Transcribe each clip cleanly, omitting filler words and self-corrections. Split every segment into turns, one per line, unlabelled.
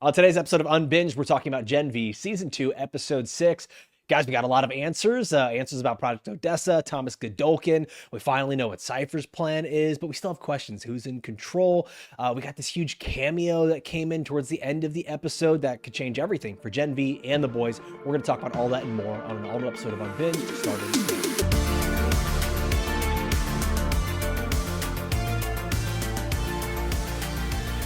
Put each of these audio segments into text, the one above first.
On today's episode of Unbinged, we're talking about Gen V, Season 2, Episode 6. Guys, we got a lot of answers. Answers about Project Odessa, Thomas Godolkin. We finally know what Cipher's plan is, but we still have questions. Who's in control? We got this huge cameo that came in towards the end of the episode that could change everything for Gen V and the boys. We're going to talk about all that and more on an all-new episode of Unbinged, starting now.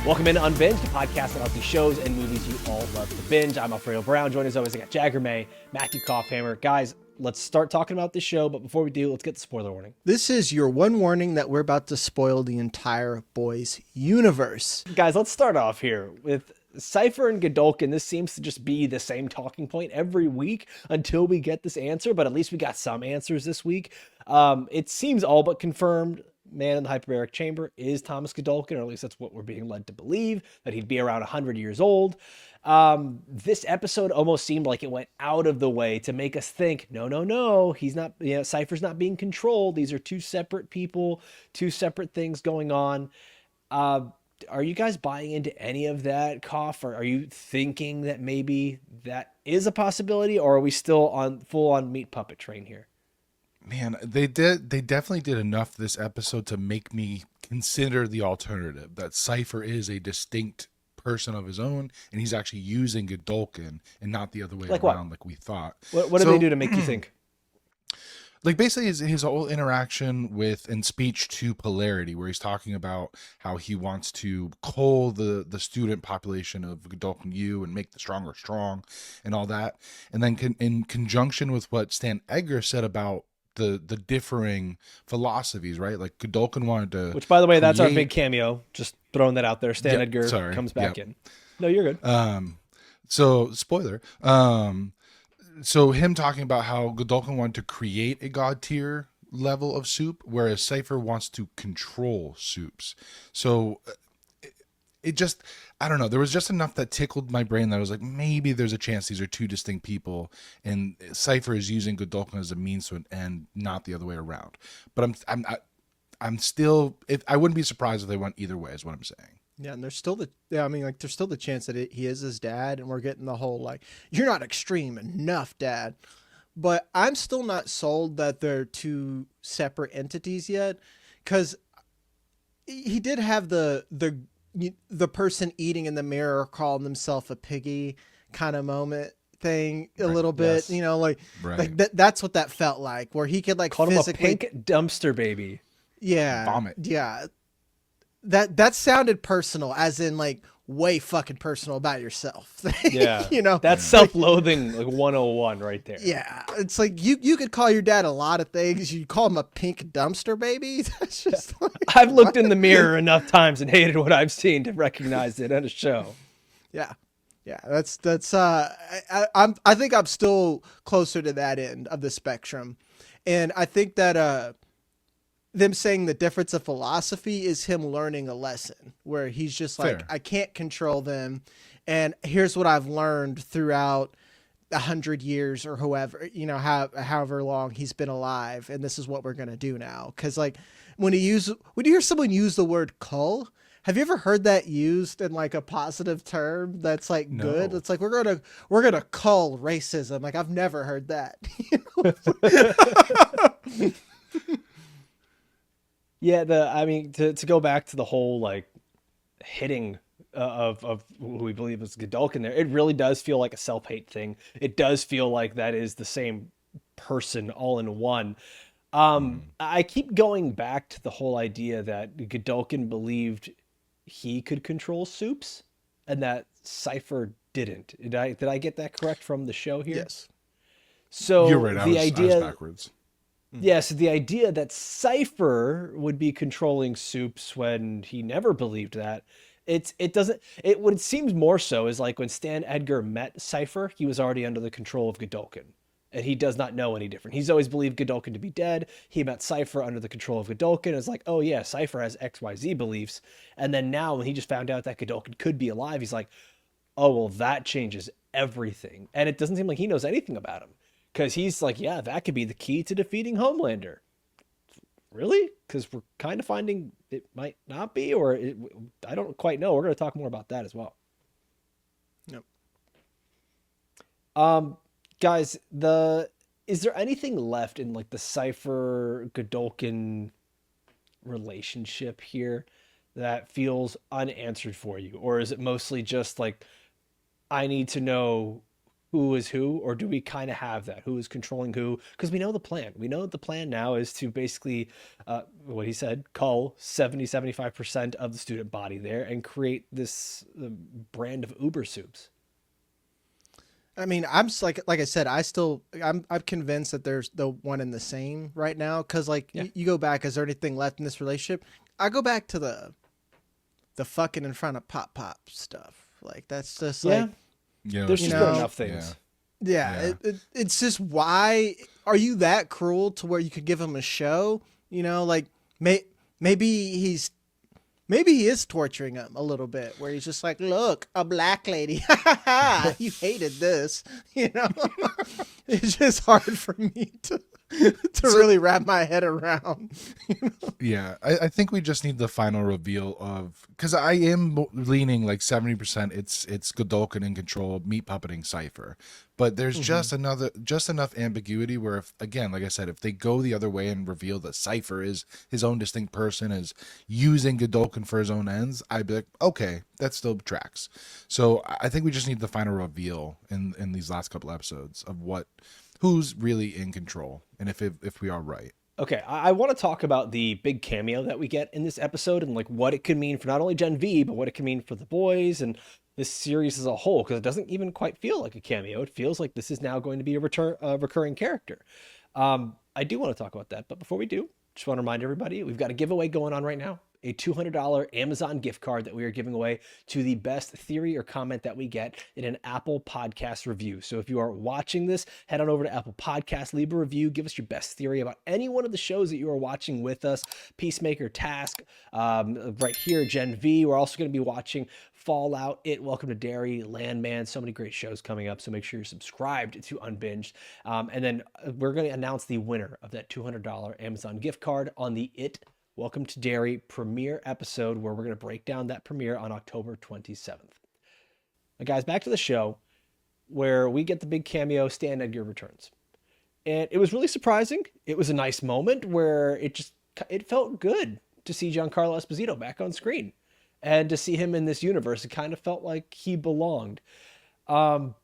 Welcome into Unbinged, the podcast about these shows and movies you all love to binge. I'm Alfredo Brown. Joined as always, I got Jagger, Matthew Kopfhamer. Guys, let's start talking about this show, but before we do, let's get the spoiler warning.
This is your one warning that we're about to spoil the entire boys universe.
Guys, let's start off here with Cipher and Godolkin. This seems to just be the same talking point every week until we get this answer, but at least we got some answers this week. It seems all but confirmed. Man in the hyperbaric chamber is Thomas Godolkin, or at least that's what we're being led to believe, that he'd be around 100 years old. This episode almost seemed like it went out of the way to make us think, no, he's not, Cipher's not being controlled. These are two separate people, two separate things going on. Are you guys buying into any of that, Koff? Or are you thinking that maybe that is a possibility, or are we still on full on meat puppet train here?
Man, they definitely did enough this episode to make me consider the alternative, that Cipher is a distinct person of his own, and he's actually using Godolkin and not the other way around like we thought.
What did they do to make you think?
Like basically his whole interaction with and speech to Polarity, where he's talking about how he wants to cull the student population of Godolkin U and make the stronger strong and all that. And then in conjunction with what Stan Edgar said about the differing philosophies, right? Like Godolkin wanted to,
which by the way, that's our big cameo. Just throwing that out there. Stan Edgar comes back in. No, you're good.
So spoiler. So him talking about how Godolkin wanted to create a god tier level of soup, whereas Cipher wants to control soups. So it just, I don't know. There was just enough that tickled my brain that I was like, maybe there's a chance these are two distinct people, and Cipher is using Godolkin as a means to an end, not the other way around. But I'm still, I wouldn't be surprised if they went either way, is what I'm saying.
Yeah, and there's still there's still the chance that he is his dad, and we're getting the whole like, you're not extreme enough, Dad. But I'm still not sold that they're two separate entities yet, because he did have the person eating in the mirror calling himself a piggy kind of moment thing a little bit,
yes.
Like that's what that felt like, where he could like
called
physically
him a pink dumpster baby.
Yeah.
Vomit.
Yeah. That sounded personal, as in like way fucking personal about yourself.
Yeah. That's self-loathing like 101 right there.
Yeah. It's like you could call your dad a lot of things. You call him a pink dumpster baby. That's just like,
I've looked in the mirror enough times and hated what I've seen to recognize it on a show.
Yeah. Yeah. That's I think I'm still closer to that end of the spectrum. And I think that them saying the difference of philosophy is him learning a lesson, where he's just like,
Fair.
I can't control them, and here's what I've learned throughout 100 years or however long he's been alive, and this is what we're gonna do now. Because like when you hear someone use the word cull, have you ever heard that used in like a positive term that's like good?
No.
It's like we're gonna cull racism. Like I've never heard that.
Yeah, to go back to the whole like hitting of who we believe is Godolkin there, it really does feel like a self-hate thing. It does feel like that is the same person all in one. I keep going back to the whole idea that Godolkin believed he could control soups and that Cipher didn't. Did I get that correct from the show here?
Yes.
So
You're right. I was backwards.
Yeah, so the idea that Cipher would be controlling soups when he never believed that, what it seems more so is like when Stan Edgar met Cipher, he was already under the control of Godolkin, and he does not know any different. He's always believed Godolkin to be dead. He met Cipher under the control of Godolkin. It's like, oh yeah, Cipher has XYZ beliefs, and then now when he just found out that Godolkin could be alive, he's like, oh well, that changes everything, and it doesn't seem like he knows anything about him. Because he's like, yeah, that could be the key to defeating Homelander. Really? Because we're kind of finding it might not be, I don't quite know. We're going to talk more about that as well.
Yep.
Guys, is there anything left in like the Cipher Godolkin relationship here that feels unanswered for you, or is it mostly just like I need to know who is who, or do we kind of have that? Who is controlling who? Because we know the plan. We know the plan now is to basically, what he said, cull 75% of the student body there and create this brand of Uber soups.
I mean, like I said, I'm convinced that there's the one and the same right now. Cause like you go back, is there anything left in this relationship? I go back to the fucking in front of Pop stuff. Like that's just like,
there's just been enough things.
Yeah. It's just, why are you that cruel to where you could give him a show? You know, like maybe he is torturing him a little bit, where he's just like, look, a black lady. You hated this. You know, it's just hard for me to really wrap my head around. You know?
Yeah, I think we just need the final reveal of, because I am leaning like 70%. It's Godolkin in control, meat puppeting Cipher, but there's just enough ambiguity where, if, again, like I said, if they go the other way and reveal that Cipher is his own distinct person, is using Godolkin for his own ends, I'd be like, okay, that still tracks. So I think we just need the final reveal in these last couple episodes of who's really in control, and if we are right.
Okay, I want to talk about the big cameo that we get in this episode and like what it could mean for not only Gen V, but what it could mean for the boys and this series as a whole, because it doesn't even quite feel like a cameo. It feels like this is now going to be a recurring character. I do want to talk about that, but before we do, just want to remind everybody, we've got a giveaway going on right now. A $200 Amazon gift card that we are giving away to the best theory or comment that we get in an Apple Podcast review. So if you are watching this, head on over to Apple Podcast, leave a review, give us your best theory about any one of the shows that you are watching with us. Peacemaker, Task, right here, Gen V. We're also going to be watching Fallout, It, Welcome to Derry, Landman. So many great shows coming up. So make sure you're subscribed to Unbinged. And then we're going to announce the winner of that $200 Amazon gift card on the It, Welcome to Derry premiere episode, where we're going to break down that premiere on October 27th. Now, guys, back to the show, where we get the big cameo, Stan Edgar returns. And it was really surprising. It was a nice moment where it felt good to see Giancarlo Esposito back on screen. And to see him in this universe, it kind of felt like he belonged. But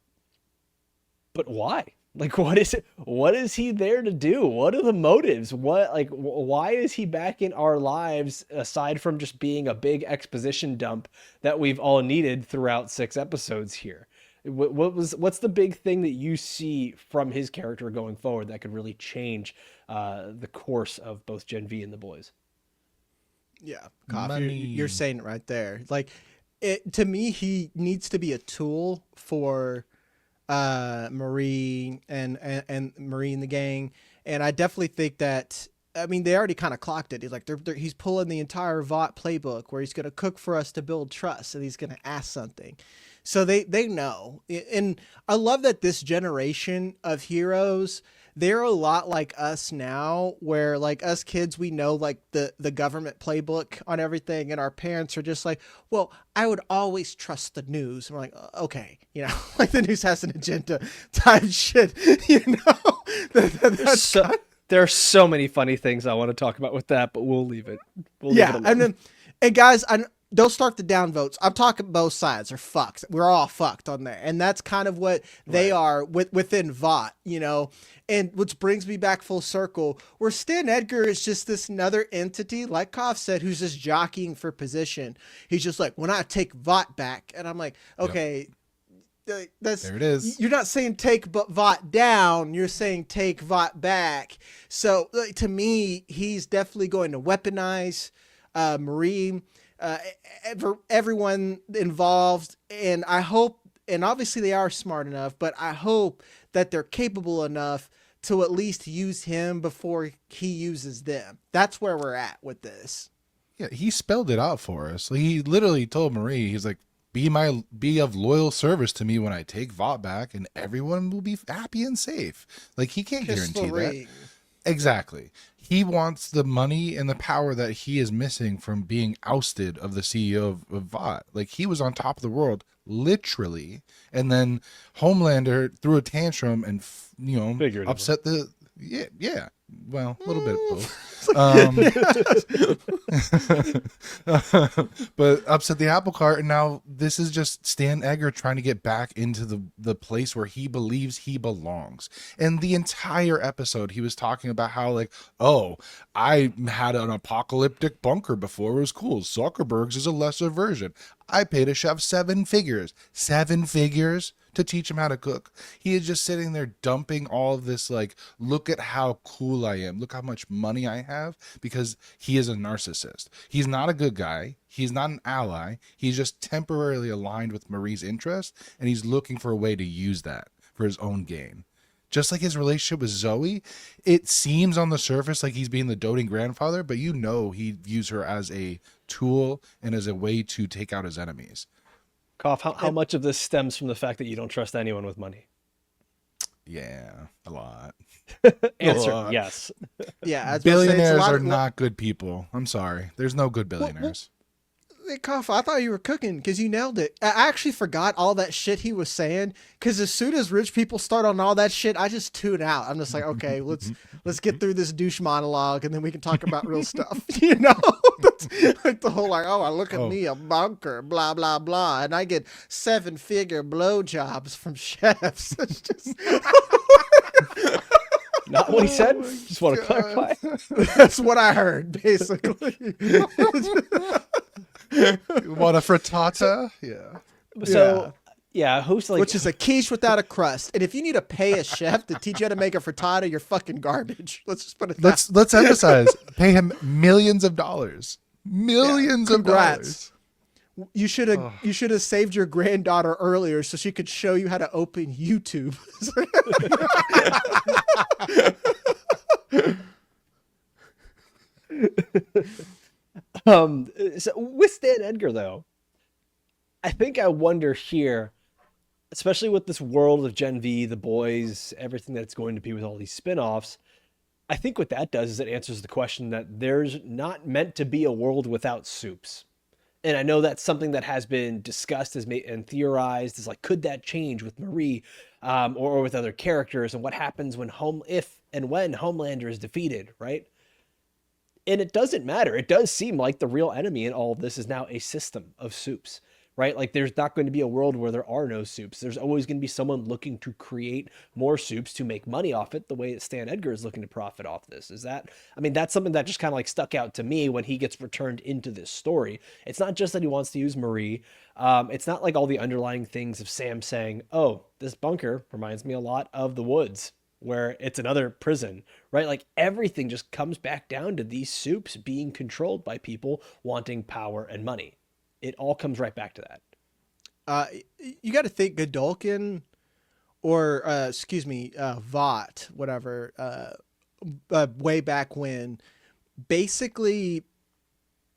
why? Like, what is he there to do? What are the motives? Why is he back in our lives, aside from just being a big exposition dump that we've all needed throughout 6 episodes here? What's the big thing that you see from his character going forward that could really change the course of both Gen V and the boys?
Yeah, you're saying it right there. Like, to me, he needs to be a tool for Marie and Marie and the gang, and I definitely think that, I mean, they already kind of clocked it. He's like, he's pulling the entire Vought playbook, where he's going to cook for us to build trust, and he's going to ask something. So they know, and I love that this generation of heroes, they're a lot like us now, where like us kids, we know like the government playbook on everything, and our parents are just like, well, I would always trust the news. And we're like, okay, you know, like the news has an agenda type shit, you know.
There are so many funny things I want to talk about with that, but we'll leave it. Leave it alone.
And guys, don't start the downvotes. I'm talking both sides are fucked. We're all fucked on there. And that's kind of what they are within Vought, you know. And which brings me back full circle, where Stan Edgar is just this another entity, like Kopf said, who's just jockeying for position. He's just like, when I take Vought back. And I'm like, okay, there
it is.
You're not saying take Vought down. You're saying take Vought back. So to me, he's definitely going to weaponize Marie, everyone involved, and I hope, and obviously they are smart enough, but I hope that they're capable enough to at least use him before he uses them. That's where we're at with this.
Yeah, he spelled it out for us. Like, he literally told Marie, he's like, be of loyal service to me when I take Vought back, and everyone will be happy and safe. Like, he can't guarantee that. Exactly. He wants the money and the power that he is missing from being ousted of the CEO of Vought. Like, he was on top of the world literally. And then Homelander threw a tantrum and,
Figuratively.
upset the, yeah. Well, a little bit of both. But upset the apple cart, and now this is just Stan Edgar trying to get back into the place where he believes he belongs. And the entire episode, he was talking about how, like, oh, I had an apocalyptic bunker before. It was cool. Zuckerberg's is a lesser version. I paid a chef 7 figures. 7 figures? To teach him how to cook. He is just sitting there dumping all of this, like, look at how cool I am, look how much money I have, because he is a narcissist. He's not a good guy, he's not an ally, he's just temporarily aligned with Marie's interest, and he's looking for a way to use that for his own gain. Just like his relationship with Zoe, it seems on the surface like he's being the doting grandfather, but he views her as a tool and as a way to take out his enemies.
Koff, how much of this stems from the fact that you don't trust anyone with money?
Yeah, a lot.
Answer, yes.
Yeah,
billionaires are not good people. I'm sorry. There's no good billionaires.
Hey, Kopf, I thought you were cooking because you nailed it. I actually forgot all that shit he was saying because as soon as rich people start on all that shit, I just tune out. I'm just like, okay, let's get through this douche monologue and then we can talk about real stuff. That's like the whole like, oh, look at me, a bunker, blah blah blah, and I get 7-figure blowjobs from chefs. It's just
not what he said. Just want to clarify.
That's what I heard, basically.
You want a frittata? Yeah.
So, yeah, who's like...
Which is a quiche without a crust. And if you need to pay a chef to teach you how to make a frittata, you're fucking garbage. Let's just put it that.
Let's emphasize, pay him millions of dollars. Millions of dollars.
You should have saved your granddaughter earlier so she could show you how to open YouTube.
So with Stan Edgar, though, I think I wonder here, especially with this world of Gen V, the boys, everything that's going to be with all these spin-offs, I think what that does is it answers the question that there's not meant to be a world without soups. And I know that's something that has been discussed and theorized, is like, could that change with Marie or with other characters, and what happens when if and when Homelander is defeated, right? And it doesn't matter. It does seem like the real enemy in all of this is now a system of soups, right? Like, there's not going to be a world where there are no soups. There's always going to be someone looking to create more soups to make money off it, the way that Stan Edgar is looking to profit off this. That's something that just kind of like stuck out to me when he gets returned into this story. It's not just that he wants to use Marie. It's not like all the underlying things of Sam saying, oh, this bunker reminds me a lot of the woods, where it's another prison, right? Like, everything just comes back down to these soups being controlled by people wanting power and money. It all comes right back to that.
You got to think Godolkin or, Vought, whatever, way back when, basically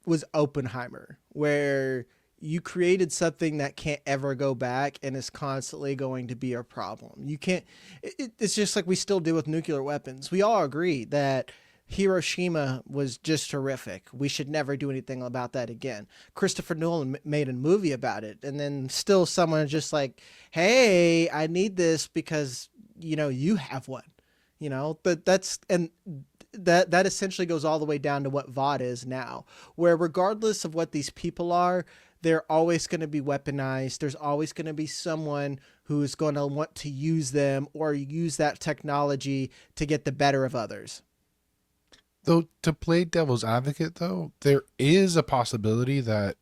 was Oppenheimer, where you created something that can't ever go back and is constantly going to be a problem. You can't, it's just like we still do with nuclear weapons. We all agree that Hiroshima was just horrific. We should never do anything about that again. Christopher Nolan made a movie about it. And then still someone is just like, hey, I need this because, you have one, but that essentially goes all the way down to what Vought is now, where regardless of what these people are, they're always going to be weaponized. There's always going to be someone who's going to want to use them or use that technology to get the better of others.
Though, to play devil's advocate, though, there is a possibility that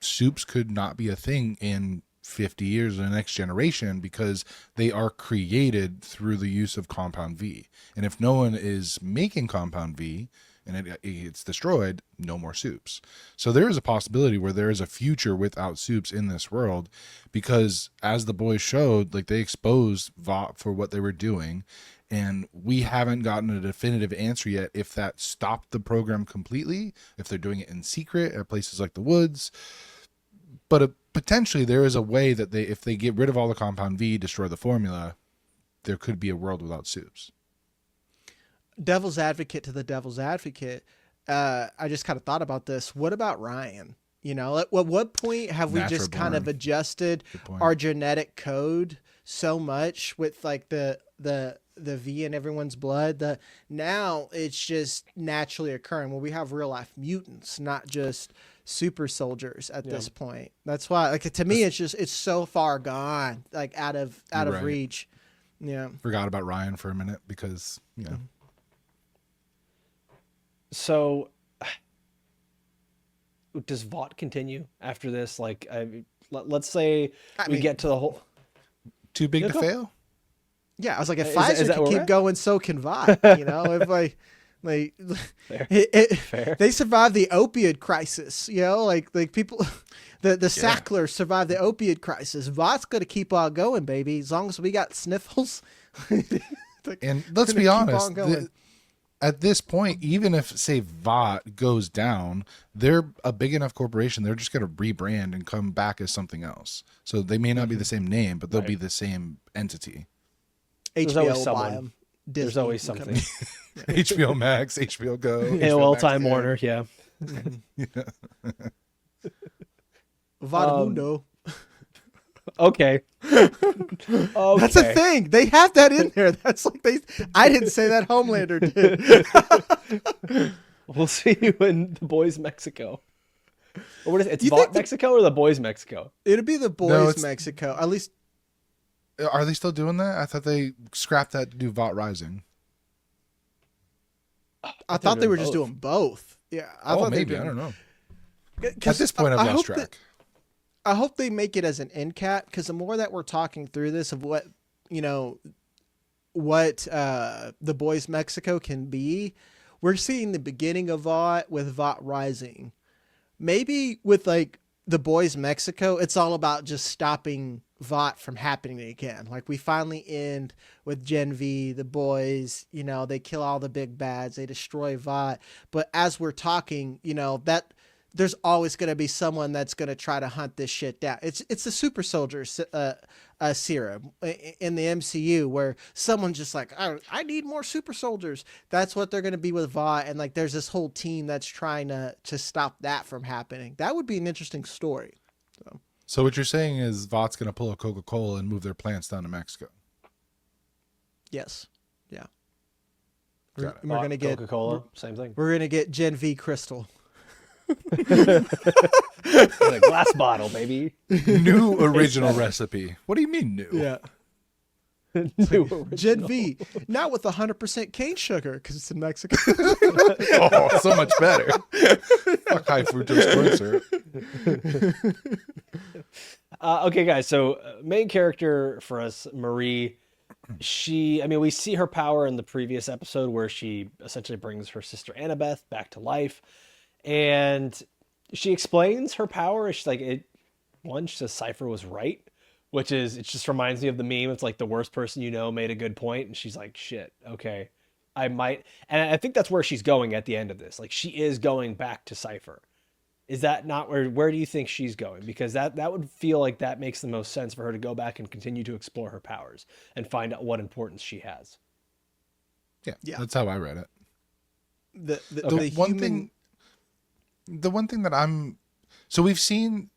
soups could not be a thing in 50 years or the next generation, because they are created through the use of Compound V. And if no one is making Compound V and it's destroyed, no more soups. So there is a possibility where there is a future without soups in this world, because as the boys showed, like, they exposed Vought for what they were doing. And we haven't gotten a definitive answer yet if that stopped the program completely, if they're doing it in secret at places like the woods. But potentially there is a way that if they get rid of all the Compound V, destroy the formula, there could be a world without soups.
Devil's advocate to the devil's advocate. I just kind of thought about this. What about Ryan? You know, at what point have we
Natural
just kind of
born.
adjusted
Good point.
our genetic code so much with like the V in everyone's blood that now it's just naturally occurring? Well, we have real life mutants, not just super soldiers at this point. That's why, like, to me, it's so far gone, like out of
right.
reach. Yeah.
Forgot about Ryan for a minute because
So does Vought continue after this? Like, let's say we get to the whole.
too big to
go.
fail.
Yeah, I was like, if
Is
Pfizer
that
can
where we're
keep
at?
going, so can Vought. You know, if like
Fair. Fair.
they survived the opioid crisis. You know, like people, the Sackler survived the opioid crisis. Vought's gonna keep on going, baby. As long as we got sniffles.
And let's be honest, at this point, even if, say, Vought goes down, they're a big enough corporation. They're just going to rebrand and come back as something else. So they may not be the same name, but they'll be the same entity.
There's
HBO
always
will
someone.
buy 'em.
There's
Disney
always
will come
something.
HBO Max, HBO Go.
AOL
Max
Time
Day.
Warner, yeah.
Vadamundo.
Okay. Okay.
That's a thing. They have that in there. That's like I didn't say that. Homelander did.
We'll see you in the Boys Mexico. Or what is it? It's
You
Vought
think the-
Mexico or the Boys Mexico?
It'll be the
No,
boys
it's-
Mexico. At least
Are they still doing that? I thought they scrapped that to do Vought Rising.
I thought they were
doing
just
both.
doing both. Yeah, I
Oh,
thought
maybe.
they
I don't know. At
'Cause
this point,
I
I've lost
hope
track.
I hope they make it as an end cap, because the more that we're talking through this of what the Boys Mexico can be, we're seeing the beginning of Vought with Vought Rising. Maybe with like the Boys Mexico, it's all about just stopping Vought from happening again. Like we finally end with Gen V, the boys, they kill all the big bads, they destroy Vought. But as we're talking, that there's always going to be someone that's going to try to hunt this shit down. It's the super soldier serum in the MCU, where someone's just like, I need more super soldiers. That's what they're going to be with Vought. And like, there's this whole team that's trying to stop that from happening. That would be an interesting story.
So what you're saying is Vought's going to pull a Coca-Cola and move their plants down to Mexico.
Yes. Yeah.
Got it.
We're going to get
Coca-Cola, same thing.
We're going to get Gen V Crystal.
In a glass bottle, baby.
New original recipe. What do you mean new?
Yeah.
New original.
Gen V, not with 100% cane sugar, because it's in Mexico.
Oh, so much better. Fuck high fructose corn syrup.
Okay, guys. So main character for us, Marie. We see her power in the previous episode where she essentially brings her sister Annabeth back to life, and she explains her power. She's like, she says Cipher was right, which is, it just reminds me of the meme. It's like the worst person you know made a good point, and she's like, shit, okay, I might. And I think that's where she's going at the end of this. Like, she is going back to Cipher. Is that not where do you think she's going? Because that would feel like that makes the most sense for her to go back and continue to explore her powers and find out what importance she has.
Yeah,
Yeah.
that's how I read it.
The
one thing that so we've seen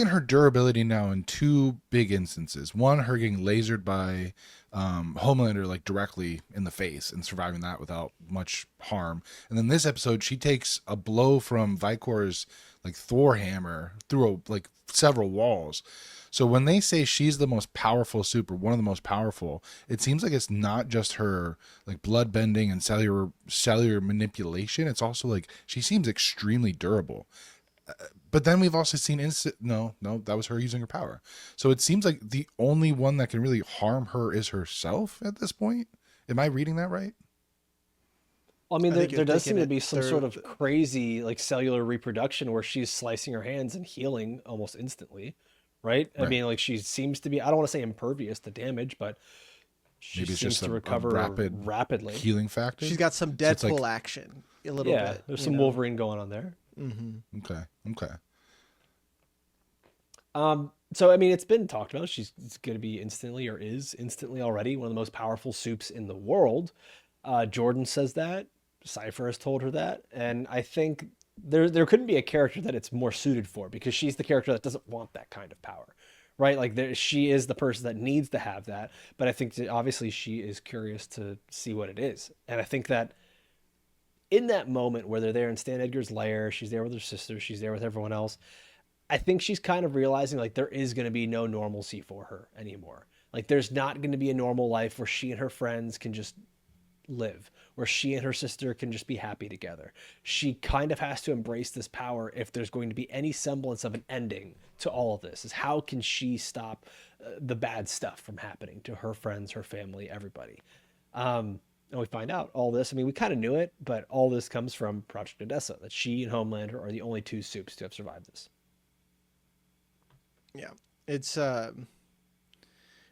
her durability now in two big instances. One, her getting lasered by Homelander, like directly in the face, and surviving that without much harm. And then this episode, she takes a blow from Vicor's like Thor hammer through like several walls. So when they say she's the most powerful super, one of the most powerful, it seems like it's not just her like blood bending and cellular manipulation. It's also like she seems extremely durable. But then we've also seen no, that was her using her power. So it seems like the only one that can really harm her is herself at this point. Am I reading that right?
Well, I mean,
I think
there
you're
does seem
thinking
to be
it
some
through.
sort of crazy like cellular reproduction where she's slicing her hands and healing almost instantly, right? I
Right.
mean, like she seems to be, I don't want to say impervious to damage, but she
Maybe it's
seems
just
to
a
recover rapidly.
healing factor.
She's got some
So it's
Deadpool
like-
action a little
Yeah,
bit.
there's some Wolverine going on there.
Okay.
So I mean, it's been talked about. She's going to be instantly, or is instantly already, one of the most powerful soups in the world. Jordan says that. Cipher has told her that, and I think there couldn't be a character that it's more suited for, because she's the character that doesn't want that kind of power, right? Like she is the person that needs to have that. But I think that obviously she is curious to see what it is, and I think that in that moment where they're there in Stan Edgar's lair, she's there with her sister, she's there with everyone else. I think she's kind of realizing like there is going to be no normalcy for her anymore. Like there's not going to be a normal life where she and her friends can just live, where she and her sister can just be happy together. She kind of has to embrace this power if there's going to be any semblance of an ending to all of this. Is how can she stop the bad stuff from happening to her friends, her family, everybody. And we find out all this. I mean, we kind of knew it, but all this comes from Project Odessa, that she and Homelander are the only two soups to have survived this.
Yeah. It's like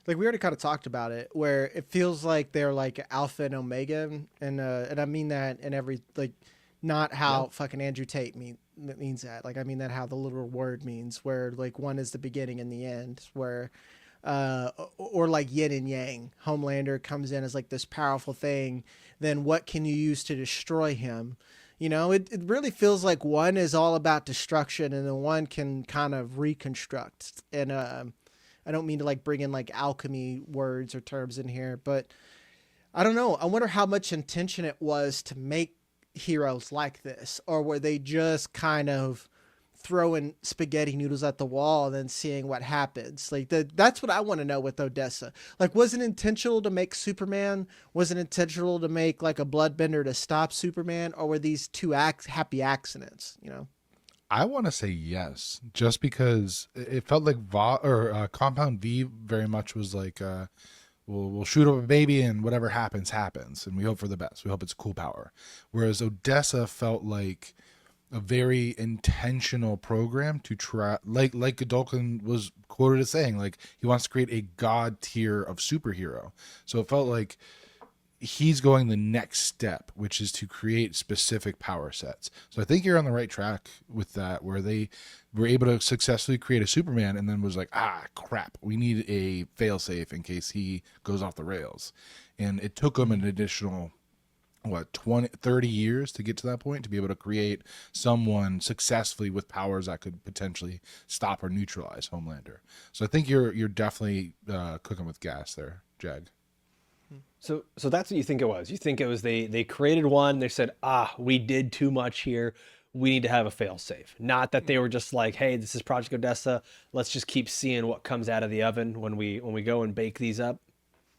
we already kind of talked about it, where it feels like they're like alpha and omega, and I mean that in every, like, not how fucking Andrew Tate means that. Like I mean that how the literal word means, where like one is the beginning and the end, where or like yin and yang. Homelander comes in as like this powerful thing, then what can you use to destroy him? You know, it really feels like one is all about destruction, and then one can kind of reconstruct. And I don't mean to like bring in like alchemy words or terms in here, but I don't know. I wonder how much intention it was to make heroes like this, or were they just kind of throwing spaghetti noodles at the wall and then seeing what happens? Like that's what I want to know with Odessa. Like, was it intentional to make Superman? Was it intentional to make like a bloodbender to stop Superman? Or were these two happy accidents, you know?
I want to say yes, just because it felt like Compound V very much was like, we'll shoot up a baby and whatever happens, happens. And we hope for the best. We hope it's a cool power. Whereas Odessa felt like a very intentional program to try, like Godolkin was quoted as saying, like he wants to create a god tier of superhero. So it felt like he's going the next step, which is to create specific power sets. So I think you're on the right track with that, where they were able to successfully create a Superman and then was like, crap, we need a failsafe in case he goes off the rails. And it took them an additional 30 years to get to that point, to be able to create someone successfully with powers that could potentially stop or neutralize Homelander. So I think you're definitely cooking with gas there, Jag.
So that's what you think it was. You think it was they created one, they said, we did too much here, we need to have a fail-safe. Not that they were just like, hey, this is Project Odessa, let's just keep seeing what comes out of the oven when we go and bake these up.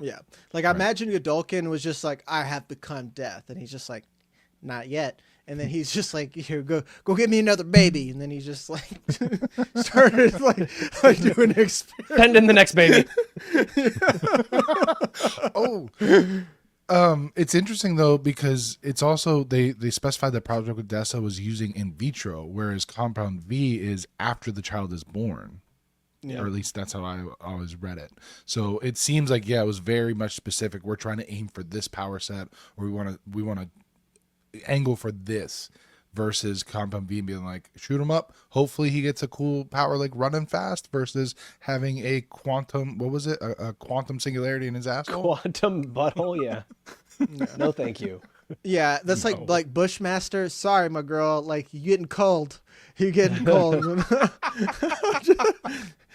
Yeah. Like I imagine Godolkin was just like, I have become death. And he's just like, not yet. And then he's just like, here, go get me another baby. And then he just like started like doing an experiment.
Send in the next baby.
It's interesting though, because it's also, they specified that Project Odessa was using in vitro, whereas Compound V is after the child is born. Yeah. Or at least that's how I always read it. So it seems like, it was very much specific. We're trying to aim for this power set, or we want to angle for this, versus Compound V being like, shoot him up. Hopefully he gets a cool power like running fast, versus having a quantum, what was it? A quantum singularity in his asshole?
Quantum butthole, yeah. No, thank you.
Yeah, that's like Bushmaster. Sorry, my girl. Like, you getting cold. You getting cold.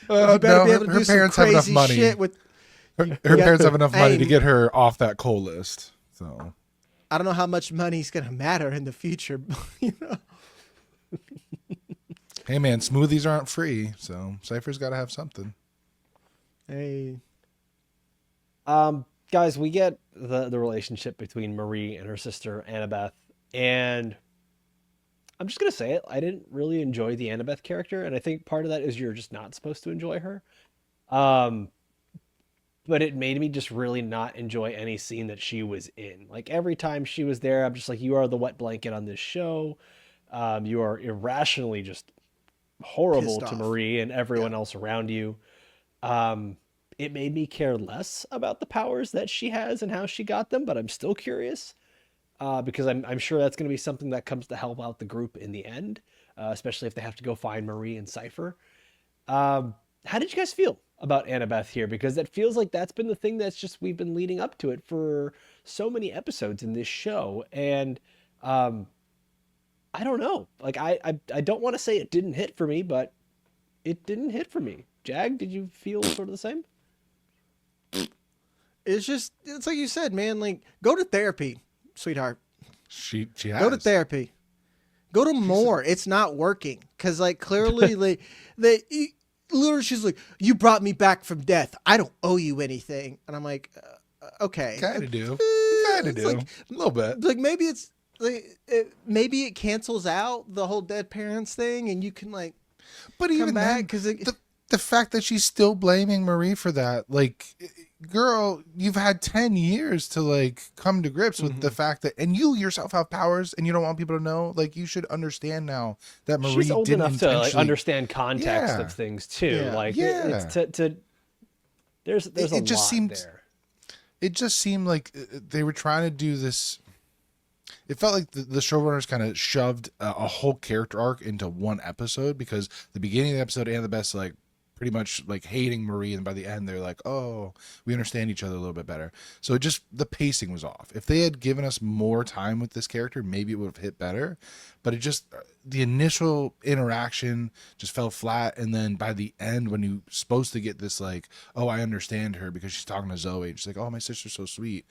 You better be able to do some crazy shit with.
Her parents have enough money to get her off that coal list. So
I don't know how much money's gonna matter in the future. You know.
Hey man, smoothies aren't free, so Cipher's got to have something.
Hey.
Guys, we get the relationship between Marie and her sister Annabeth, and I'm just gonna say it. I didn't really enjoy the Annabeth character, and I think part of that is you're just not supposed to enjoy her. But it made me just really not enjoy any scene that she was in. Like every time she was there, I'm just like, you are the wet blanket on this show. You are irrationally just horrible to Marie and everyone else around you. It made me care less about the powers that she has and how she got them, but I'm still curious. Because I'm sure that's going to be something that comes to help out the group in the end, especially if they have to go find Marie and Cipher. How did you guys feel about Annabeth here? Because that feels like that's been the thing that's just, we've been leading up to it for so many episodes in this show. And I don't know. Like I don't want to say it didn't hit for me, but it didn't hit for me. Jag, did you feel sort of the same?
It's like you said, man, like go to therapy, sweetheart.
She
Go to
has.
therapy. Go to more. It's not working. Cause like clearly literally she's like, you brought me back from death. I don't owe you anything. And I'm like, okay.
Kind of do. Kind of
It's
do.
like,
A little bit.
like maybe it's like, maybe it cancels out the whole dead parents thing and you can like
But
come
even
back
then,
because
the fact that she's still blaming Marie for that, like, girl, you've had 10 years to like come to grips with the fact that, and you yourself have powers and you don't want people to know, like, you should understand now that Marie
She's old
didn't
enough to like
intentionally-
understand context
Yeah.
of things too.
Yeah.
Like
Yeah.
it's to there's a
It just
lot
seemed-
there.
It just seemed like they were trying to do this. It felt like the showrunners kind of shoved a whole character arc into one episode, because the beginning of the episode, Annabeth like pretty much like hating Marie, and by the end they're like, oh, we understand each other a little bit better. So it just, the pacing was off. If they had given us more time with this character, maybe it would have hit better. But it just, the initial interaction just fell flat, and then by the end, when you're supposed to get this like, oh, I understand her because she's talking to Zoe, and she's like, oh, my sister's so sweet,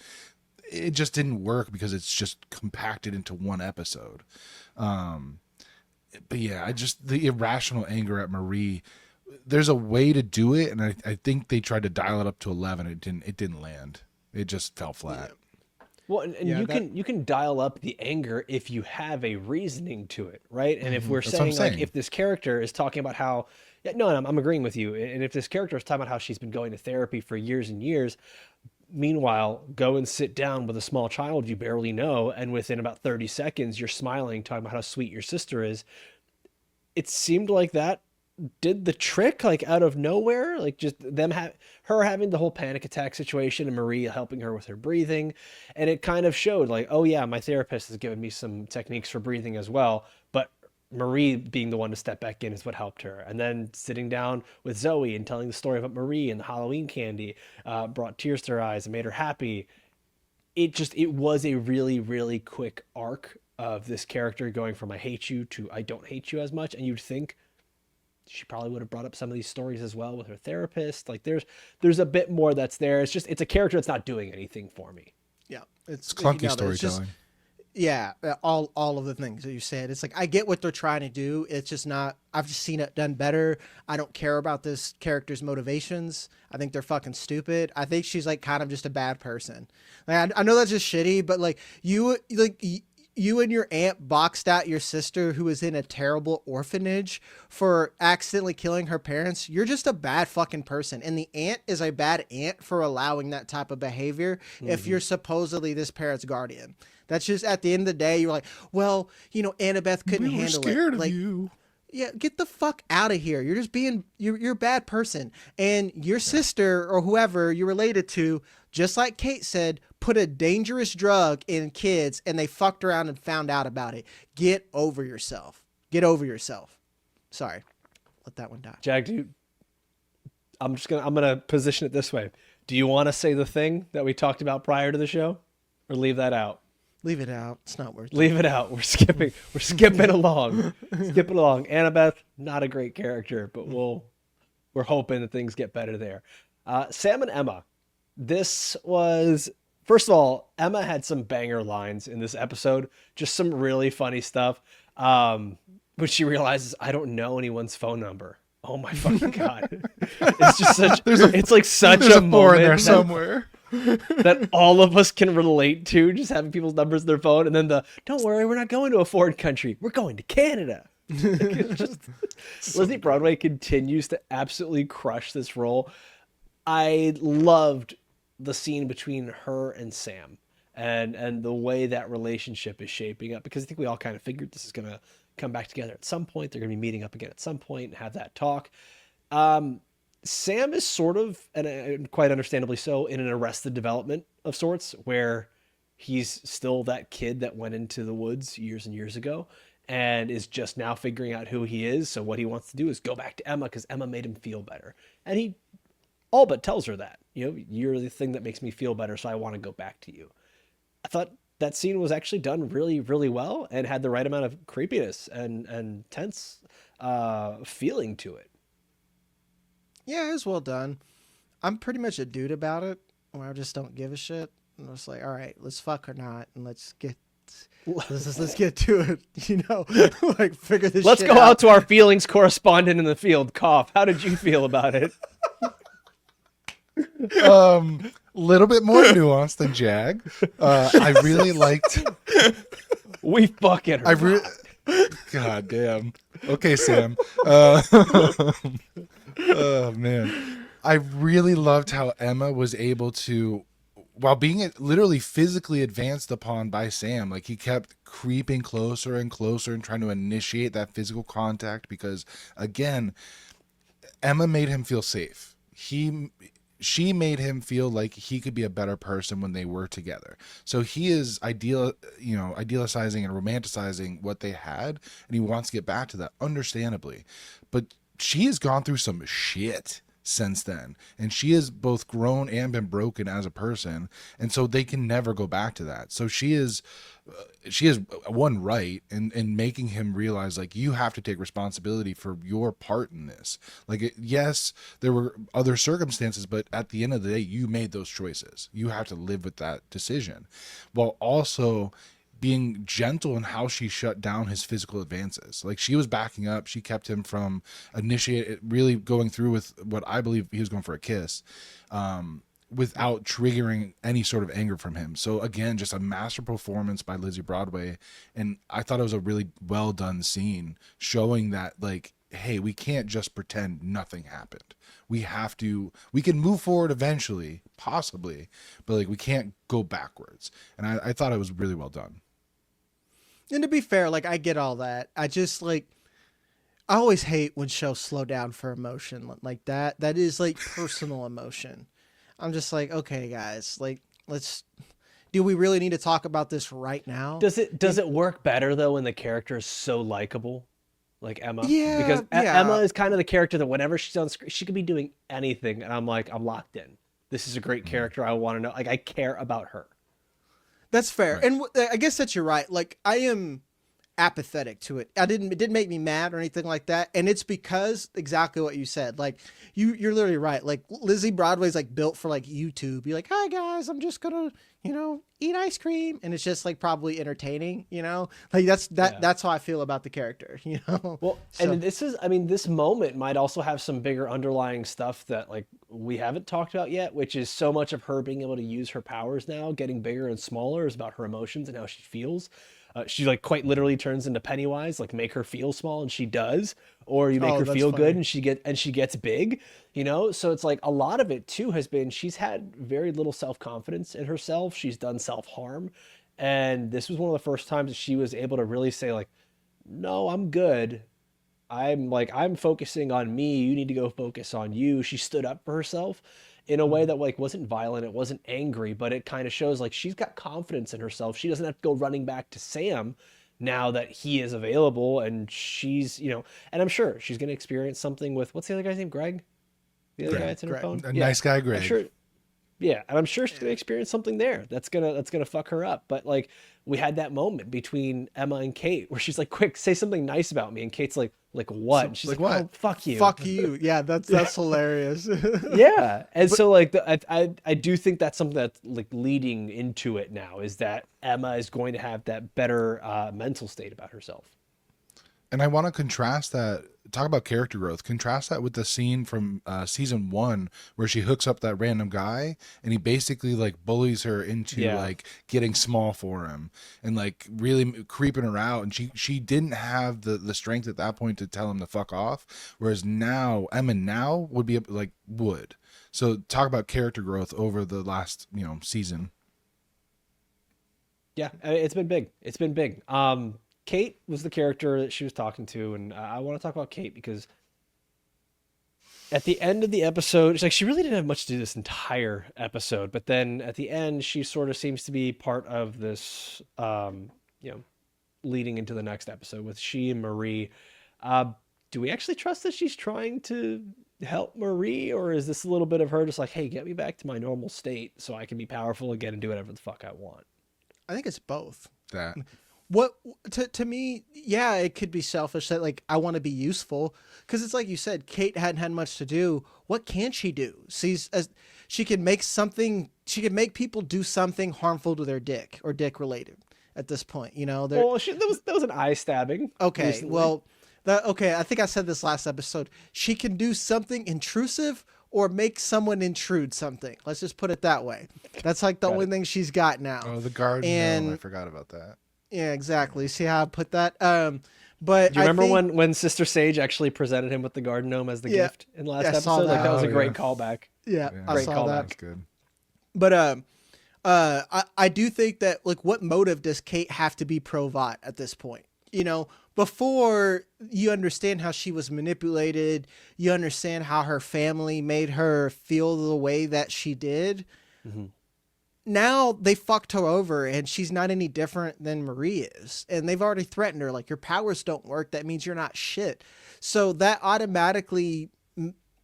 it just didn't work because it's just compacted into one episode. But yeah, the irrational anger at Marie, there's a way to do it, and I think they tried to dial it up to 11. It didn't land. It just fell flat.
Well, and
Yeah,
you can dial up the anger if you have a reasoning to it, right? And if we're
That's what I'm
saying like,
saying.
if this character is talking about how, yeah, no, I'm agreeing with you. And if this character is talking about how she's been going to therapy for years and years, meanwhile, go and sit down with a small child you barely know, and within about 30 seconds, you're smiling, talking about how sweet your sister is. It seemed like that did the trick, like out of nowhere, like just her having the whole panic attack situation and Marie helping her with her breathing. And it kind of showed like, oh yeah, my therapist has given me some techniques for breathing as well, but Marie being the one to step back in is what helped her. And then sitting down with Zoe and telling the story about Marie and the Halloween candy brought tears to her eyes and made her happy. It was a really, really quick arc of this character going from I hate you to I don't hate you as much. And you'd think she probably would have brought up some of these stories as well with her therapist. Like there's a bit more that's there. It's a character that's not doing anything for me.
yeah,
It's clunky
it's just-
storytelling.
yeah, all of the things that you said. It's like I get what they're trying to do. It's just not. I've just seen it done better. I don't care about this character's motivations. I think they're fucking stupid. I think she's like kind of just a bad person. Like I know that's just shitty, but like you and your aunt boxed out your sister who was in a terrible orphanage for accidentally killing her parents. You're just a bad fucking person. And the aunt is a bad aunt for allowing that type of behavior if you're supposedly this parent's guardian. That's just, at the end of the day, you're like, well, Annabeth couldn't
We were
handle
scared
it.
of
Like,
you.
yeah, get the fuck out of here. You're just you're a bad person. And your sister or whoever you're related to, just like Cate said, put a dangerous drug in kids and they fucked around and found out about it. Get over yourself. Get over yourself. Sorry. Let that one die.
Jag, I'm gonna position it this way. Do you want to say the thing that we talked about prior to the show, or leave that out?
Leave it out. It's not worth it.
Leave it out. We're skipping along. Skipping along. Annabeth, not a great character, but we're hoping that things get better there. Sam and Emma. This was, first of all, Emma had some banger lines in this episode. Just some really funny stuff. When she realizes, I don't know anyone's phone number. Oh my fucking God. It's just it's like such
There's
a
a four in there
moment
somewhere.
that all of us can relate to, just having people's numbers in their phone. And then don't worry, we're not going to a foreign country. We're going to Canada. It's just, Lizzie Broadway continues to absolutely crush this role. I loved the scene between her and Sam and the way that relationship is shaping up, because I think we all kind of figured this is going to come back together at some point. They're going to be meeting up again at some point and have that talk. Sam is sort of, and quite understandably so, in an arrested development of sorts, where he's still that kid that went into the woods years and years ago and is just now figuring out who he is. So what he wants to do is go back to Emma because Emma made him feel better. And he all but tells her that, you're the thing that makes me feel better, so I want to go back to you. I thought that scene was actually done really, really well and had the right amount of creepiness and tense feeling to it.
Yeah, it was well done. I'm pretty much a dude about it, where I just don't give a shit. I'm just like, all right, let's fuck or not, and let's get to it. Like figure this.
Let's
shit
go
out.
out to our feelings correspondent in the field. Cough. How did you feel about it?
Little bit more nuanced than Jag. I really liked.
We fucking.
God damn. Okay, Sam. Oh man, I really loved how Emma was able to, while being literally physically advanced upon by Sam, like he kept creeping closer and closer and trying to initiate that physical contact because, again, Emma made him feel safe. She made him feel like he could be a better person when they were together. So he is idealizing and romanticizing what they had, and he wants to get back to that, understandably. But she has gone through some shit since then, and she has both grown and been broken as a person, and so they can never go back to that. So she is one right in making him realize, like, you have to take responsibility for your part in this. Like, yes, there were other circumstances, but at the end of the day, you made those choices. You have to live with that decision, while also being gentle in how she shut down his physical advances. Like, she was backing up. She kept him from really going through with what I believe he was going for, a kiss, without triggering any sort of anger from him. So again, just a master performance by Lizzie Broadway. And I thought it was a really well done scene showing that, like, hey, we can't just pretend nothing happened. We can move forward eventually, possibly, but like, we can't go backwards. And I thought it was really well done.
And to be fair, like, I get all that. I just, like, I always hate when shows slow down for emotion like that. That is, like, personal emotion. I'm just like, okay, guys, like, do we really need to talk about this right now?
Does it work better, though, when the character is so likable? Like Emma?
Yeah.
Because
yeah.
Emma is kind of the character that whenever she's on screen, she could be doing anything. And I'm like, I'm locked in. This is a great character. I want to know. Like, I care about her.
That's fair.
Right.
And I guess that you're right. Like, I am apathetic to it. It didn't make me mad or anything like that. And it's because exactly what you said. Like, you're literally right. Like, Lizzie Broadway's like built for like YouTube. You're like, hi guys, I'm just gonna, eat ice cream. And it's just like probably entertaining, like that's how I feel about the character,
Well, so. And this moment might also have some bigger underlying stuff that, like, we haven't talked about yet, which is so much of her being able to use her powers now, getting bigger and smaller, is about her emotions and how she feels. She, like, quite literally turns into Pennywise, like, make her feel small, and she does. Or you make her feel
funny.
good, and she gets big, So it's like a lot of it too has been she's had very little self-confidence in herself. She's done self-harm, and this was one of the first times that she was able to really say, like, no, I'm good. I'm focusing on me. You need to go focus on you. She stood up for herself in a way that, like, wasn't violent. It wasn't angry, but it kind of shows, like, she's got confidence in herself. She doesn't have to go running back to Sam now that he is available, and she's, and I'm sure she's going to experience something with, what's the other guy's name? Greg? The other guy that's in her phone?
Nice guy, Greg.
I'm sure. Yeah, and I'm sure she's gonna experience something there that's gonna fuck her up. But, like, we had that moment between Emma and Cate where she's like, "Quick, say something nice about me," and Kate's like what? And she's like,
what?
"Oh, fuck you,
fuck you." Yeah, that's hilarious.
Yeah, and so, like, I do think that's something that's, like, leading into it now, is that Emma is going to have that better mental state about herself.
And I want to contrast that, talk about character growth, contrast that with the scene from season 1 where she hooks up that random guy and he basically, like, bullies her into like getting small for him and, like, really creeping her out. And she didn't have the strength at that point to tell him to fuck off. Whereas now, Emma now would be like, would. So talk about character growth over the last, season.
Yeah, it's been big. It's been big. Cate was the character that she was talking to, and I want to talk about Cate because at the end of the episode, she really didn't have much to do this entire episode, but then at the end, she sort of seems to be part of this, leading into the next episode with she and Marie. Do we actually trust that she's trying to help Marie, or is this a little bit of her just like, hey, get me back to my normal state so I can be powerful again and do whatever the fuck I want?
I think it's both.
That
What to me, yeah, it could be selfish that like I want to be useful because it's like you said, Cate hadn't had much to do. What can she do? She can make something. She can make people do something harmful to their dick or dick related. At this point, you know.
Well, that was an eye stabbing.
Okay,
recently.
well, I think I said this last episode. She can do something intrusive or make someone intrude something. Let's just put it that way. That's like the only thing she's got now.
oh, the garden gnome, I forgot about that.
Yeah, exactly. See how I put that? But
do you remember when Sister Sage actually presented him with the garden gnome as the gift in the last episode? Like that was a great callback.
Yeah, I saw that.
That's good.
But I do think that like what motive does Cate have to be pro-Vought at this point? You know, before you understand how she was manipulated, you understand how her family made her feel the way that she did. Mm-hmm. Now they fucked her over and she's not any different than Marie is. And they've already threatened her, like, your powers don't work. That means you're not shit. So that automatically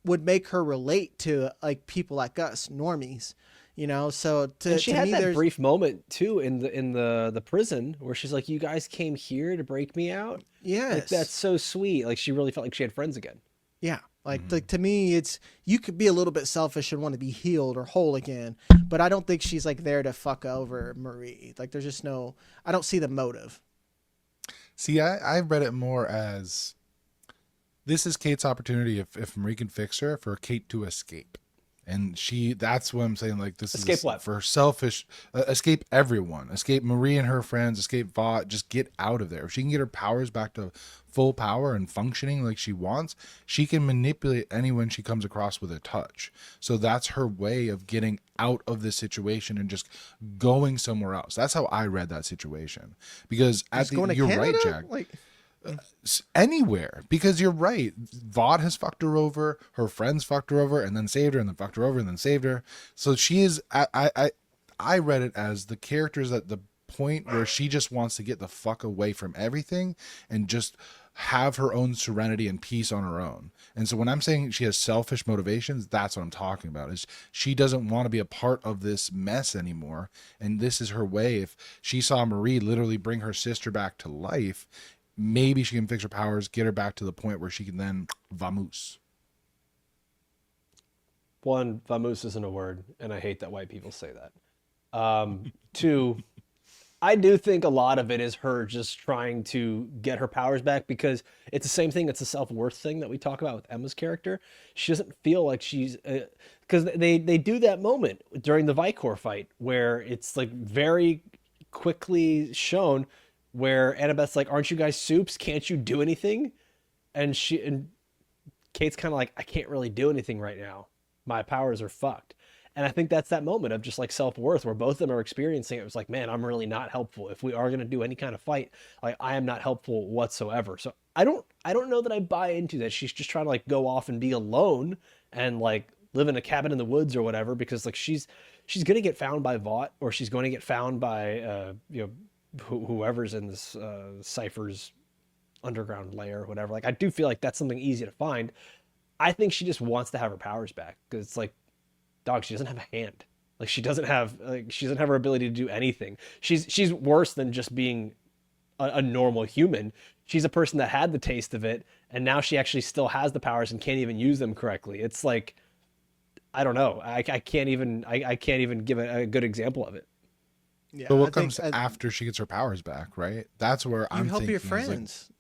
would make her relate to like people like us, normies, you know? So
and she had that brief moment too in the prison where she's like, you guys came here to break me out.
Yes.
Like, that's so sweet. Like she really felt like she had friends again.
Yeah. Like to me, it's, you could be a little bit selfish and want to be healed or whole again, but I don't think she's like there to fuck over Marie. Like there's just no, I don't see the motive.
See, I read it more as this is Cate's opportunity if Marie can fix her for Cate to escape. And that's what I'm saying. Like this
escape
is
what?
For selfish, escape everyone, escape Marie and her friends, escape Vought, just get out of there. If she can get her powers back to full power and functioning like she wants, she can manipulate anyone she comes across with a touch. So that's her way of getting out of this situation and just going somewhere else. That's how I read that situation. Because you're right, Jack.
Like,
anywhere, because you're right. Vought has fucked her over, her friends fucked her over, and then saved her, and then fucked her over, and then saved her. So she is. I read it as the character's at the point where she just wants to get the fuck away from everything and just have her own serenity and peace on her own. And so when I'm saying she has selfish motivations, that's what I'm talking about. Is she doesn't want to be a part of this mess anymore, and this is her way. If she saw Marie literally bring her sister back to life, maybe she can fix her powers, get her back to the point where she can then vamoose.
One, vamoose isn't a word, and I hate that white people say that. Two, I do think a lot of it is her just trying to get her powers back because it's the same thing. It's a self-worth thing that we talk about with Emma's character. She doesn't feel like she's... because they do that moment during the Vicor fight where it's like very quickly shown where Annabeth's like, aren't you guys soups? Can't you do anything? And Cate's kind of like, I can't really do anything right now. My powers are fucked. And I think that's that moment of just like self-worth where both of them are experiencing it. It was like, man, I'm really not helpful. If we are going to do any kind of fight, like I am not helpful whatsoever. So I don't know that I buy into that. She's just trying to like go off and be alone and like live in a cabin in the woods or whatever, because like she's going to get found by Vought, or she's going to get found by, whoever's in this Cipher's underground lair or whatever. Like I do feel like that's something easy to find. I think she just wants to have her powers back because it's like, dog, she doesn't have a hand. Like she doesn't have her ability to do anything. She's worse than just being a normal human. She's a person that had the taste of it, and now she actually still has the powers and can't even use them correctly. It's like, I don't know. I can't even give a good example of it.
yeah,
But what comes after she gets her powers back, right? That's where I'm
help
thinking.
your friends.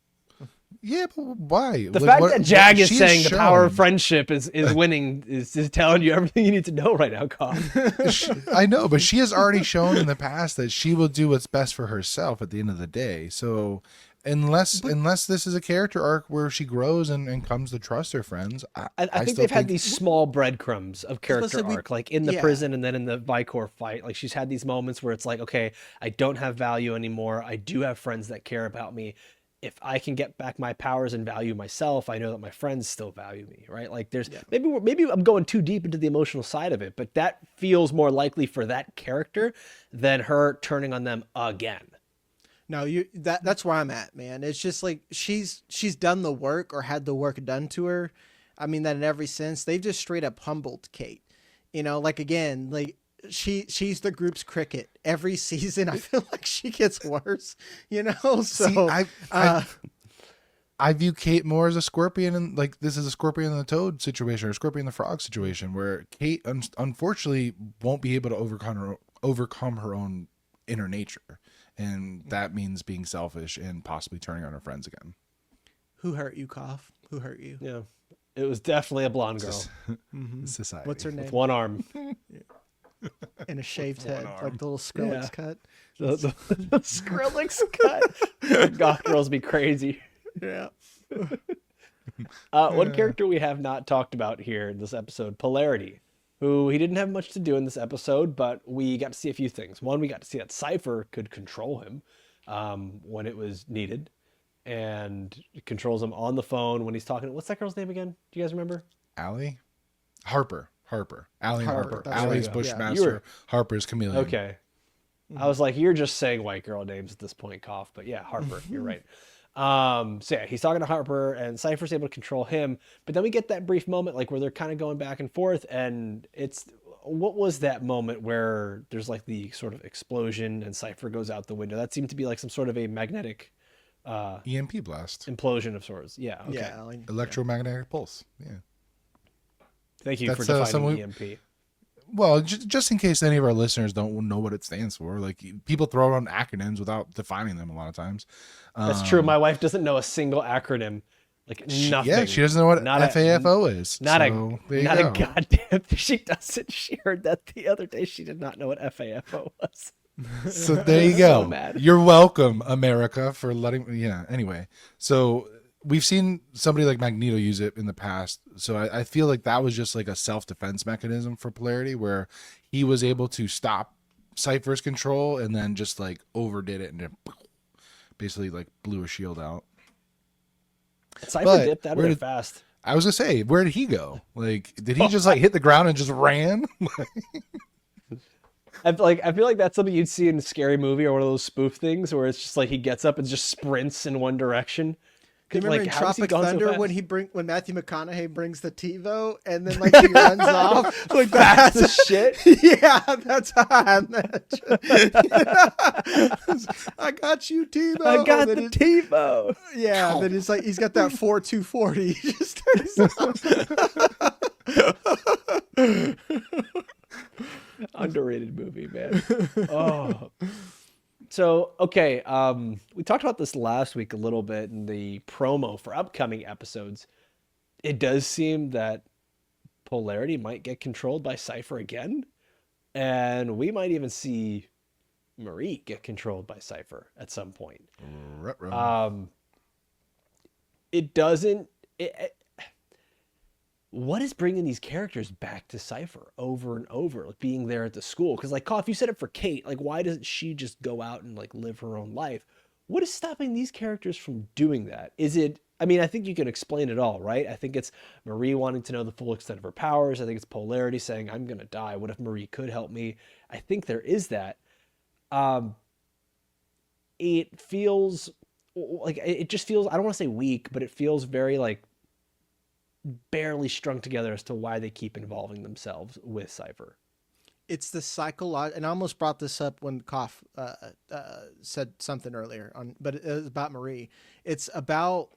Yeah, but why?
The fact that Jag is saying the power of friendship is winning is telling you everything you need to know right now, Kopf.
I know, but she has already shown in the past that she will do what's best for herself at the end of the day. So unless this is a character arc where she grows and comes to trust her friends,
I think they've had these small breadcrumbs of character arc, like in the
yeah.
prison and then in the Vicor fight. Like she's had these moments where it's like, okay, I don't have value anymore. I do have friends that care about me. If I can get back my powers and value myself, I know that my friends still value me, right? Like there's maybe I'm going too deep into the emotional side of it, but that feels more likely for that character than her turning on them again.
No, that's where I'm at, man. It's just like she's done the work or had the work done to her. I mean that in every sense. They've just straight up humbled Cate. You know, like again, like she's the group's cricket. Every season, I feel like she gets worse. So
See, I view Cate more as a scorpion, and like this is a scorpion and the toad situation or scorpion and the frog situation, where Cate unfortunately won't be able to overcome her own inner nature, and that means being selfish and possibly turning on her friends again.
Who hurt you, Kopf? Who hurt you?
Yeah, it was definitely a blonde girl
Society.
What's her name?
with one arm.
And a shaved head,
arm.
like the little Skrillex
Yeah.
cut.
The Skrillex cut. Goth girls be crazy.
Yeah.
One character we have not talked about here in this episode, Polarity, who he didn't have much to do in this episode, but we got to see a few things. One, we got to see that Cipher could control him when it was needed, and it controls him on the phone when he's talking. What's that girl's name again? Do you guys remember?
Allie? Harper. Allie and Harper.
That's
Allie's
right.
Bushmaster.
You were-
Harper's Chameleon.
Okay. I was like, you're just saying white girl names at this point, Kopf. But yeah, Harper, you're right. So yeah, he's talking to Harper, and Cypher's able to control him. But then we get that brief moment, like where they're kind of going back and forth, and what was that moment where there's like the sort of explosion and Cipher goes out the window? That seemed to be like some sort of a magnetic
EMP blast.
implosion of sorts. Yeah. Okay.
Yeah. Like,
Electromagnetic pulse. Yeah.
Thank you
That's,
for defining
someone-
EMP.
Well, just in case any of our listeners don't know what it stands for, like people throw around acronyms without defining them a lot of times.
That's true. My wife doesn't know a single acronym. Like nothing.
Yeah, she doesn't know what
Not a-
FAFO is.
Not
so, there you
not a
go.
goddamn. She doesn't. She heard that the other day. She did not know what FAFO was.
So there you
So
go.
mad.
You're welcome, America, for letting. Yeah. Anyway, so we've seen somebody like Magneto use it in the past. So I feel like that was just like a self-defense mechanism for Polarity, where he was able to stop Cypher's control and then just like overdid it and then basically like blew a shield out.
Cypher
But
dipped out of
where
there
did-
fast.
I was gonna say, where did he go? Like, did he just like hit the ground and just ran?
I feel like that's something you'd see in a scary movie or one of those spoof things where it's just like he gets up and just sprints in one direction.
do you remember
Like,
in
how has he
Tropic
gone so
Thunder
fast?
when Matthew McConaughey brings the TiVo and then like he runs off like
Fast
that's
as shit.
Yeah, that's how I imagine. I got you, TiVo.
I got
And
the
then it-
TiVo.
Yeah, then it's like he's got that 4240. He just
Underrated movie, man. Oh. So, okay, we talked about this last week a little bit in the promo for upcoming episodes. It does seem that Polarity might get controlled by Cipher again, and we might even see Marie get controlled by Cipher at some point. It doesn't. What is bringing these characters back to Cipher over and over, like being there at the school? Because, like, Kopf, you said it for Cate. Like, why doesn't she just go out and like live her own life? What is stopping these characters from doing that? Is it? I mean, I think you can explain it all, right? I think it's Marie wanting to know the full extent of her powers. I think it's Polarity saying, "I'm gonna die. What if Marie could help me?" I think there is that. It feels like it just feels. I don't want to say weak, but it feels very like barely strung together as to why they keep involving themselves with Cipher.
it's the psychological, and I almost brought this up when Kopf said something earlier but it was about Marie. It's about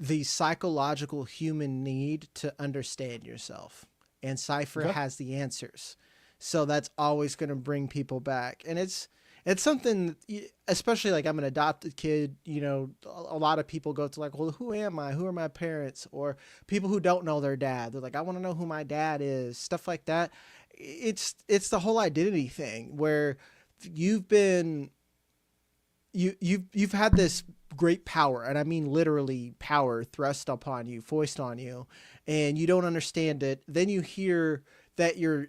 the psychological human need to understand yourself, and Cipher has the answers. So that's always going to bring people back, and it's something, especially like I'm an adopted kid, a lot of people go to like, well, who am I? Who are my parents? Or people who don't know their dad. They're like, I want to know who my dad is, stuff like that. It's the whole identity thing where you've had this great power, and I mean literally power thrust upon you, foist on you, and you don't understand it. Then you hear that you're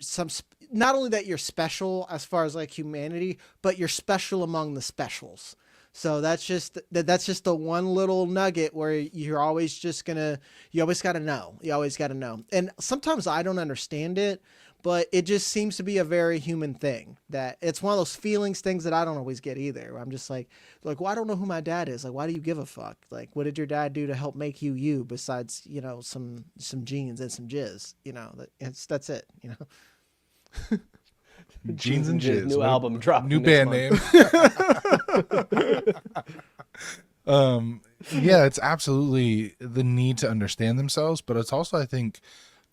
not only that you're special as far as like humanity, but you're special among the specials. So that's just the one little nugget where you're always you always got to know. And sometimes I don't understand it, but it just seems to be a very human thing, that it's one of those things that I don't always get either. I'm just like, well, I don't know who my dad is. Like, why do you give a fuck? Like, what did your dad do to help make you besides, some genes and some jizz, that's it,
Jeans and Jizz.
New album dropping.
New
next
band
month.
name. Yeah, it's absolutely the need to understand themselves, but it's also, I think,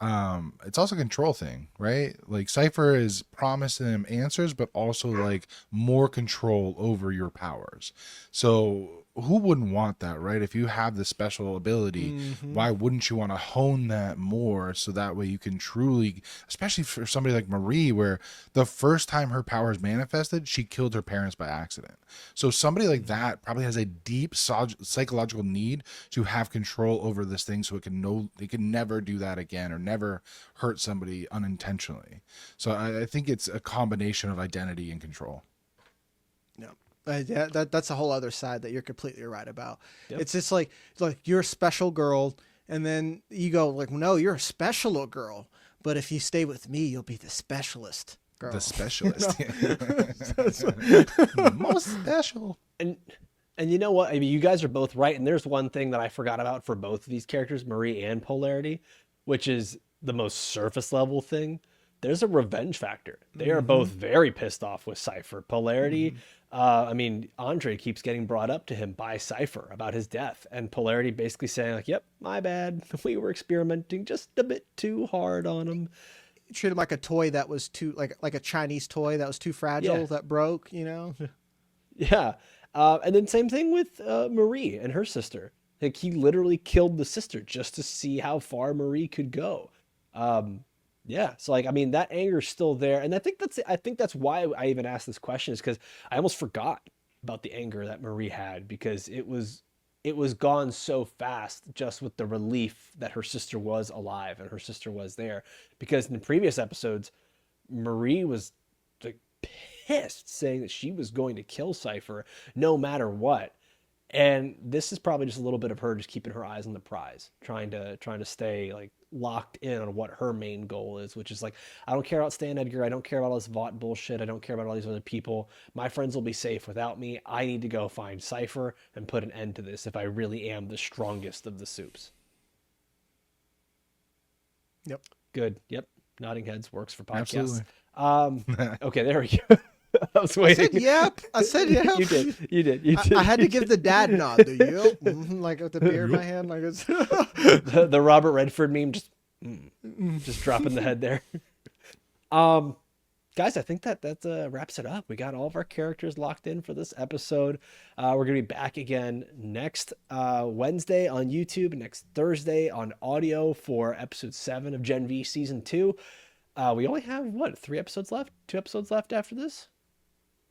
it's also a control thing, right? Like Cipher is promising them answers, but also like more control over your powers. So who wouldn't want that, right? If you have this special ability, why wouldn't you want to hone that more so that way you can truly, especially for somebody like Marie, where the first time her powers manifested, she killed her parents by accident. So somebody like that probably has a deep psychological need to have control over this thing, so it can never do that again or never hurt somebody unintentionally. So I think it's a combination of identity and control.
Yeah. Yeah, that's a whole other side that you're completely right about.
Yep.
It's just like you're a special girl, and then you go like, no, you're a special little girl, but if you stay with me, you'll be the specialist girl.
The specialist.
Most special.
And you know what? I mean, you guys are both right. And there's one thing that I forgot about for both of these characters, Marie and Polarity, which is the most surface level thing. There's a revenge factor. They are both very pissed off with Cipher. Polarity, I mean, Andre keeps getting brought up to him by Cipher about his death. And Polarity basically saying like, yep, my bad. We were experimenting just a bit too hard on him.
Treat him like a toy that was too, like a Chinese toy that was too fragile, that broke, you know?
Yeah. And then same thing with Marie and her sister. Like he literally killed the sister just to see how far Marie could go. Yeah. So like, I mean, that anger is still there. And I think that's why I even asked this question, is because I almost forgot about the anger that Marie had, because it was gone so fast just with the relief that her sister was alive and her sister was there. Because in the previous episodes, Marie was like pissed, saying that she was going to kill Cipher no matter what. And this is probably just a little bit of her just keeping her eyes on the prize, trying to stay like locked in on what her main goal is, which is like, I don't care about Stan Edgar. I don't care about all this Vought bullshit. I don't care about all these other people. My friends will be safe without me. I need to go find Cipher and put an end to this if I really am the strongest of the soups.
Yep.
Good. Yep. Nodding heads works for podcasts.
Absolutely.
Okay, there we go. I was waiting.
I said yep.
You did.
I had to give the dad nod. The yep. Like with the beer in my hand. Like it's
the Robert Redford meme, just dropping the head there. Guys, I think that wraps it up. We got all of our characters locked in for this episode. We're gonna be back again next Wednesday on YouTube, next Thursday on audio for episode 7 of Gen V season 2. We only have 3 episodes left? 2 episodes left after this?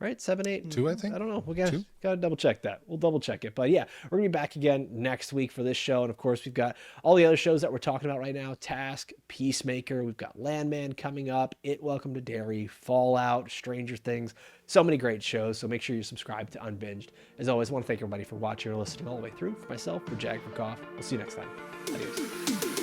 Right? 7, 8?
2, I think.
I don't know. We gotta double check that. We'll double check it. But yeah, we're gonna be back again next week for this show. And of course, we've got all the other shows that we're talking about right now. Task, Peacemaker. We've got Landman coming up. It, Welcome to Derry, Fallout, Stranger Things. So many great shows. So make sure you subscribe to Unbinged. As always, I want to thank everybody for watching or listening all the way through. For myself, for Jagger, for Koff. We'll see you next time. Adios.